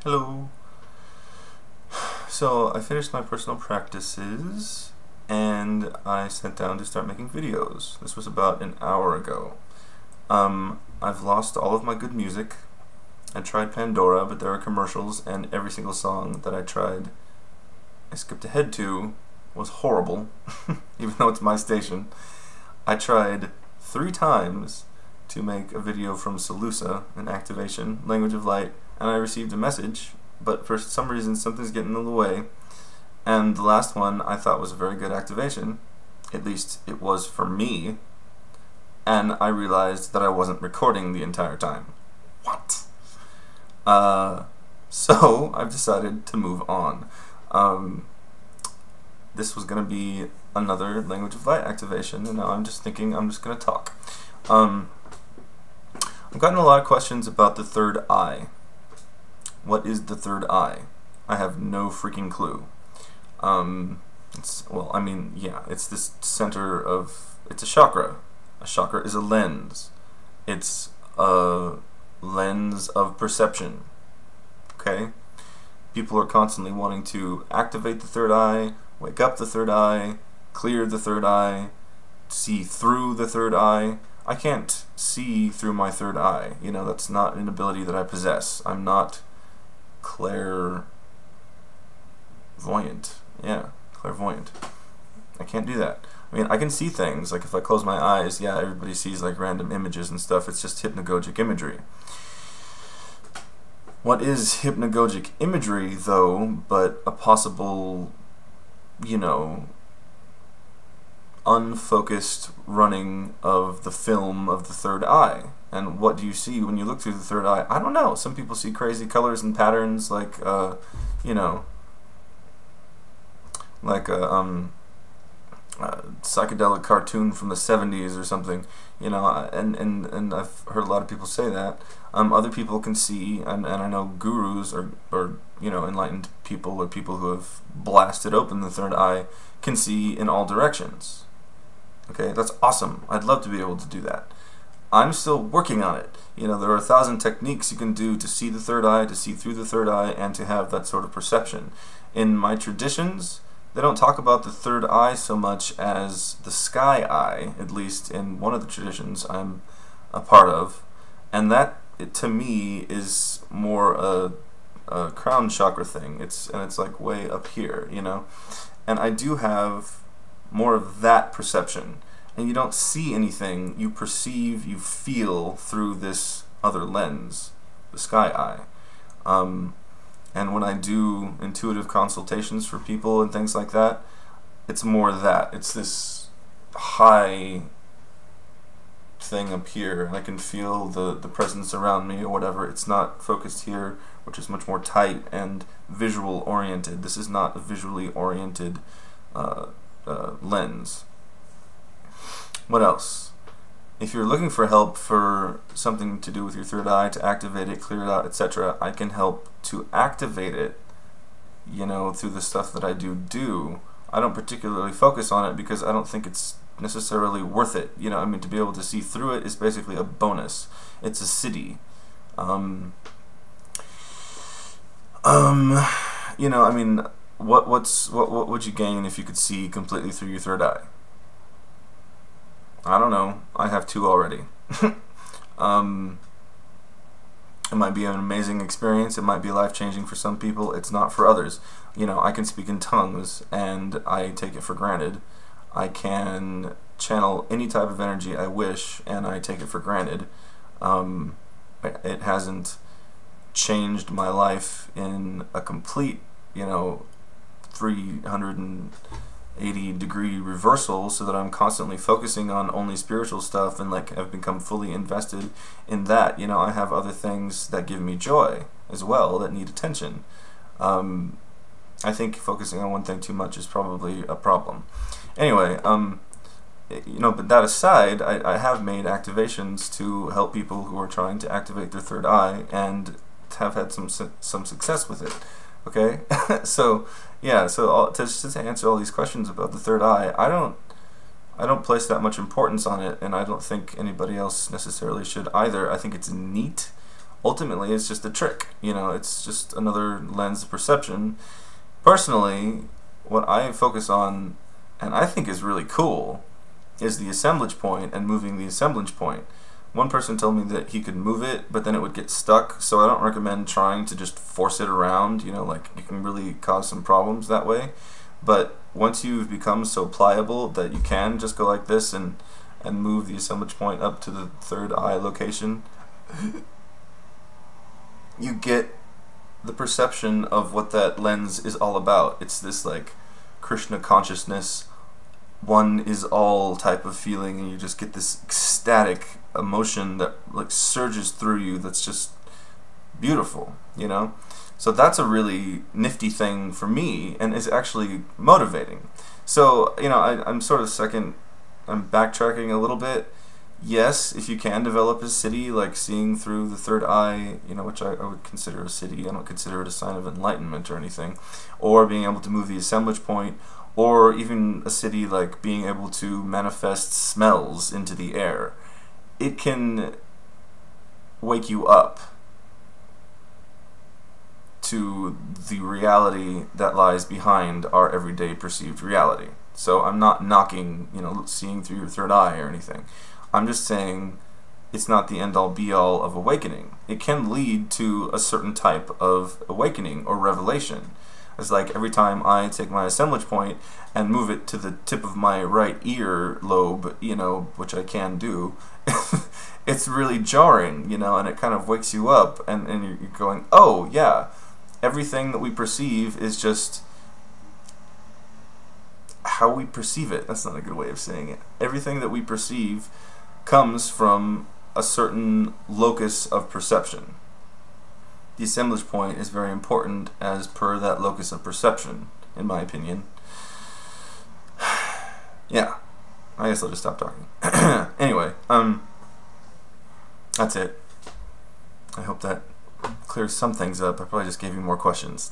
Hello. So I finished my personal practices and I sat down to start making videos. This was about an hour ago. I've lost all of my good music. I tried Pandora, but there are commercials, and every single song that I skipped ahead to was horrible, even though it's my station. I tried 3 times to make a video from Salusa, an activation, Language of Light, and I received a message, but for some reason something's getting in the way, and the last one I thought was a very good activation, at least it was for me, and I realized that I wasn't recording the entire time. What? So I've decided to move on. This was going to be another Language of Light activation, and now I'm just thinking I'm just going to talk. I've gotten a lot of questions about the third eye. What is the third eye? I have no freaking clue. It's this center of, it's a chakra. A chakra is a lens. It's a lens of perception. Okay? People are constantly wanting to activate the third eye, wake up the third eye, clear the third eye, see through the third eye. I can't see through my third eye. You know, that's not an ability that I possess. I'm not clairvoyant. Yeah, clairvoyant. I can't do that. I mean, I can see things. Like if I close my eyes, yeah, everybody sees like random images and stuff. It's just hypnagogic imagery. What is hypnagogic imagery, though, but a possible, you know, unfocused running of the film of the third eye? And what do you see when you look through the third eye? I don't know. Some people see crazy colors and patterns, like you know, like a psychedelic cartoon from the 70s or something, you know, and I've heard a lot of people say that. Other people can see, and I know gurus or you know, enlightened people or people who have blasted open the third eye can see in all directions. Okay, that's awesome. I'd love to be able to do that. I'm still working on it. You know, there are 1,000 techniques you can do to see the third eye, to see through the third eye, and to have that sort of perception. In my traditions, they don't talk about the third eye so much as the sky eye, at least in one of the traditions I'm a part of, and that, to me, is more a crown chakra thing. It's like way up here, you know, and I do have more of that perception. And you don't see anything, you perceive, you feel through this other lens, the sky eye. And when I do intuitive consultations for people and things like that, it's more that. It's this high thing up here, and I can feel the presence around me or whatever. It's not focused here, which is much more tight and visual oriented. This is not a visually oriented lens. What else? If you're looking for help for something to do with your third eye, to activate it, clear it out, etc., I can help to activate it, you know, through the stuff that I do. I don't particularly focus on it because I don't think it's necessarily worth it. You know, I mean, to be able to see through it is basically a bonus. It's a city. You know, I mean, what would you gain if you could see completely through your third eye? I don't know. I have 2 already. It might be an amazing experience. It might be life-changing for some people. It's not for others. You know, I can speak in tongues, and I take it for granted. I can channel any type of energy I wish, and I take it for granted. It hasn't changed my life in a complete, you know, 380-degree reversal, so that I'm constantly focusing on only spiritual stuff and like I've become fully invested in that. You know, I have other things that give me joy as well that need attention. I think focusing on one thing too much is probably a problem. Anyway, you know, but that aside, I have made activations to help people who are trying to activate their third eye and have had some success with it. Okay, so yeah, so to answer all these questions about the third eye, I don't place that much importance on it, and I don't think anybody else necessarily should either. I think it's neat, ultimately it's just a trick. You know, it's just another lens of perception. Personally, what I focus on, and I think is really cool, is the assemblage point and moving the assemblage point. One person told me that he could move it, but then it would get stuck, so I don't recommend trying to just force it around. You know, like, you can really cause some problems that way. But once you've become so pliable that you can just go like this and move the assemblage point up to the third eye location, you get the perception of what that lens is all about. It's this, like, Krishna consciousness, one is all type of feeling, and you just get this ecstatic emotion that, like, surges through you that's just beautiful, you know? So that's a really nifty thing for me, and is actually motivating. So, you know, I'm sort of I'm backtracking a little bit. Yes, if you can develop a siddhi, like seeing through the third eye, you know, which I would consider a siddhi. I don't consider it a sign of enlightenment or anything. Or being able to move the assemblage point, or even a siddhi like being able to manifest smells into the air. It can wake you up to the reality that lies behind our everyday perceived reality. So I'm not knocking, you know, seeing through your third eye or anything. I'm just saying it's not the end-all be-all of awakening. It can lead to a certain type of awakening or revelation. It's like every time I take my assemblage point and move it to the tip of my right ear lobe, you know, which I can do, it's really jarring, you know, and it kind of wakes you up, and you're going, oh, yeah, everything that we perceive is just how we perceive it. That's not a good way of saying it. Everything that we perceive comes from a certain locus of perception. The assemblage point is very important as per that locus of perception, in my opinion. Yeah, I guess I'll just stop talking. Anyway, that's it. I hope that clears some things up. I probably just gave you more questions.